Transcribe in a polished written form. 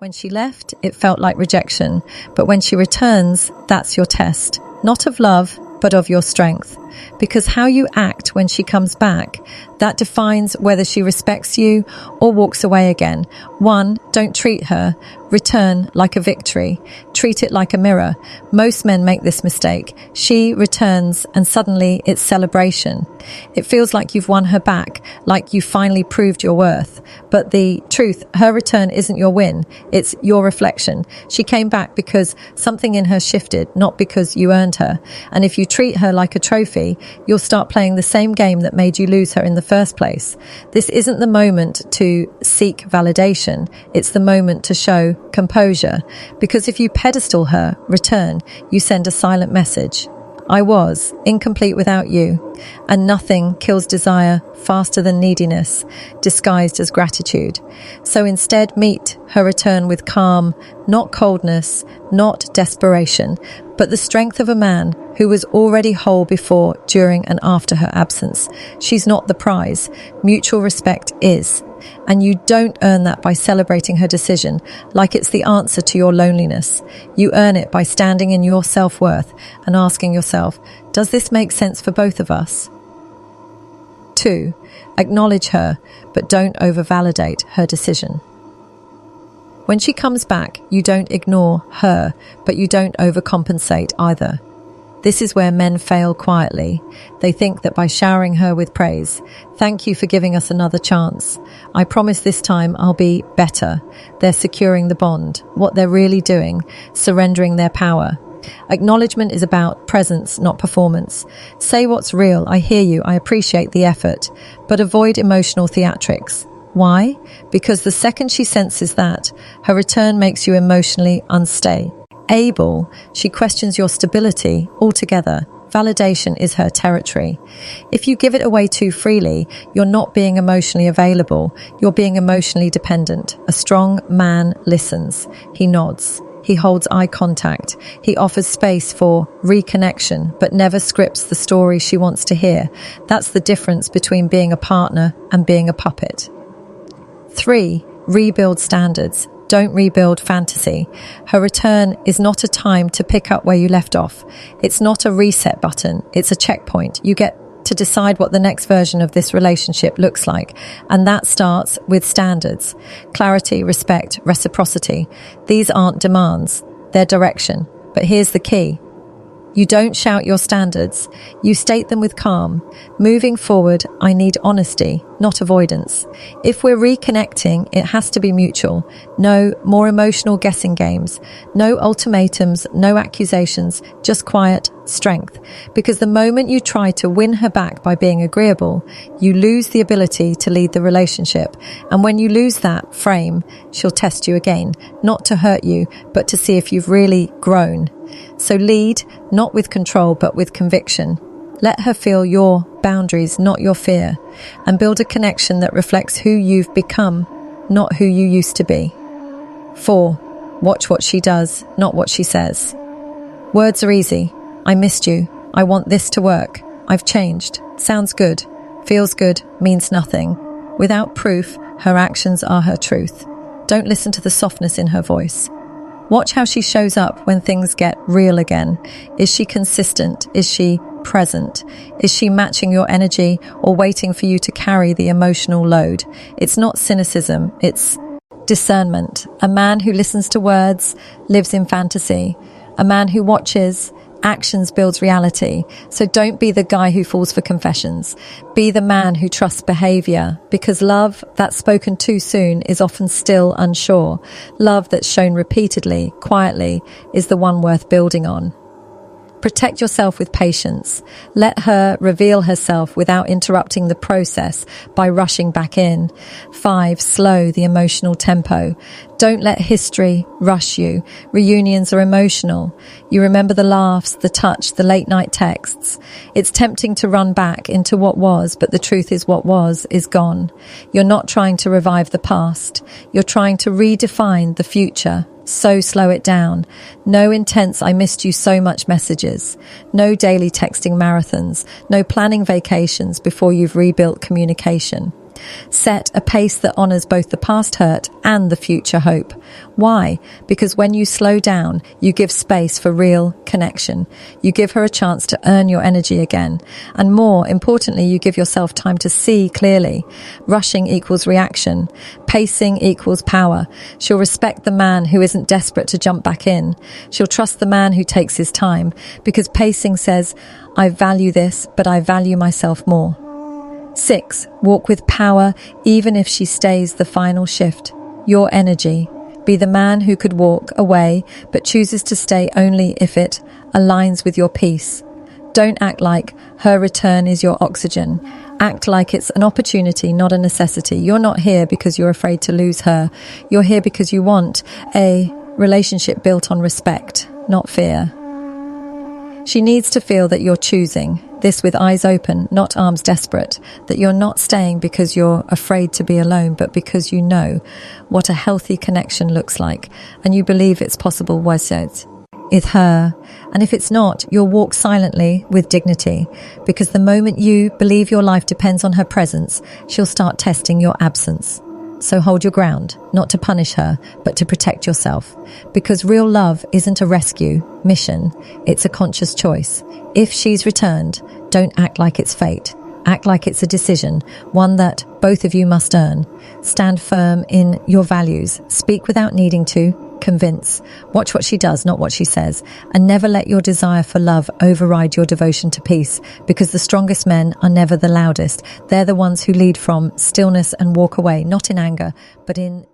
When she left, it felt like rejection, but when she returns, that's your test, not of love, but of your strength. Because how you act when she comes back, that defines whether she respects you or walks away again. 1, don't treat her, return like a victory. Treat it like a mirror. Most men make this mistake. She returns and suddenly it's celebration. It feels like you've won her back, like you finally proved your worth. But the truth, her return isn't your win. It's your reflection. She came back because something in her shifted, not because you earned her. And if you treat her like a trophy, you'll start playing the same game that made you lose her in the first place. This isn't the moment to seek validation. It's the moment to show composure. Because if you pedestal her return, you send a silent message. I was incomplete without you, and nothing kills desire faster than neediness, disguised as gratitude. So instead, meet her return with calm, not coldness, not desperation, but the strength of a man who was already whole before, during, and after her absence. She's not the prize. Mutual respect is. And you don't earn that by celebrating her decision like it's the answer to your loneliness. You earn it by standing in your self-worth and asking yourself, does this make sense for both of us? 2, acknowledge her, but don't over-validate her decision. When she comes back, you don't ignore her, but you don't overcompensate either. This is where men fail quietly. They think that by showering her with praise, thank you for giving us another chance. I promise this time I'll be better. They're securing the bond. What they're really doing, surrendering their power. Acknowledgement is about presence, not performance. Say what's real. I hear you. I appreciate the effort. But avoid emotional theatrics. Why? Because the second she senses that, her return makes you emotionally unstable. She questions your stability altogether. Validation is her territory. If you give it away too freely, you're not being emotionally available. You're being emotionally dependent. A strong man listens. He nods. He holds eye contact. He offers space for reconnection, but never scripts the story she wants to hear. That's the difference between being a partner and being a puppet. 3, rebuild standards. Don't rebuild fantasy. Her return is not a time to pick up where you left off. It's not a reset button. It's a checkpoint. You get to decide what the next version of this relationship looks like. And that starts with standards. Clarity, respect, reciprocity. These aren't demands. They're direction. But here's the key. You don't shout your standards. You state them with calm. Moving forward, I need honesty, not avoidance. If we're reconnecting, it has to be mutual. No more emotional guessing games. No ultimatums, no accusations, just quiet strength. Because the moment you try to win her back by being agreeable, you lose the ability to lead the relationship. And when you lose that frame, she'll test you again, not to hurt you, but to see if you've really grown. So lead, not with control, but with conviction. Let her feel your boundaries, not your fear, and build a connection that reflects who you've become, not who you used to be. 4, watch what she does, not what she says. Words are easy. I missed you. I want this to work. I've changed. Sounds good. Feels good. Means nothing. Without proof, her actions are her truth. Don't listen to the softness in her voice. Watch how she shows up when things get real again. Is she consistent? Is she present? Is she matching your energy or waiting for you to carry the emotional load? It's not cynicism, it's discernment. A man who listens to words lives in fantasy. A man who watches actions builds reality. So don't be the guy who falls for confessions. Be the man who trusts behavior, because love that's spoken too soon is often still unsure. Love that's shown repeatedly, quietly, is the one worth building on. Protect yourself with patience. Let her reveal herself without interrupting the process by rushing back in. 5, slow the emotional tempo. Don't let history rush you. Reunions are emotional. You remember the laughs, the touch, the late night texts. It's tempting to run back into what was, but the truth is what was is gone. You're not trying to revive the past. You're trying to redefine the future. So slow it down. No intense "I missed you so much" messages. No daily texting marathons. No planning vacations before you've rebuilt communication. Set a pace that honors both the past hurt and the future hope. Why? Because when you slow down, you give space for real connection. You give her a chance to earn your energy again. And more importantly, you give yourself time to see clearly. Rushing equals reaction. Pacing equals power. She'll respect the man who isn't desperate to jump back in. She'll trust the man who takes his time, because pacing says, I value this, but I value myself more. 6. Walk with power, even if she stays the final shift. Your energy. Be the man who could walk away, but chooses to stay only if it aligns with your peace. Don't act like her return is your oxygen. Act like it's an opportunity, not a necessity. You're not here because you're afraid to lose her. You're here because you want a relationship built on respect, not fear. She needs to feel that you're choosing this with eyes open, not arms desperate, that you're not staying because you're afraid to be alone, but because you know what a healthy connection looks like, and you believe it's possible with her. And if it's not, you'll walk silently with dignity, because the moment you believe your life depends on her presence, she'll start testing your absence. So hold your ground, not to punish her, but to protect yourself. Because real love isn't a rescue mission, it's a conscious choice. If she's returned, don't act like it's fate. Act like it's a decision, one that both of you must earn. Stand firm in your values. Speak without needing to. Convince. Watch what she does, not what she says. And never let your desire for love override your devotion to peace, because the strongest men are never the loudest. They're the ones who lead from stillness and walk away, not in anger, but in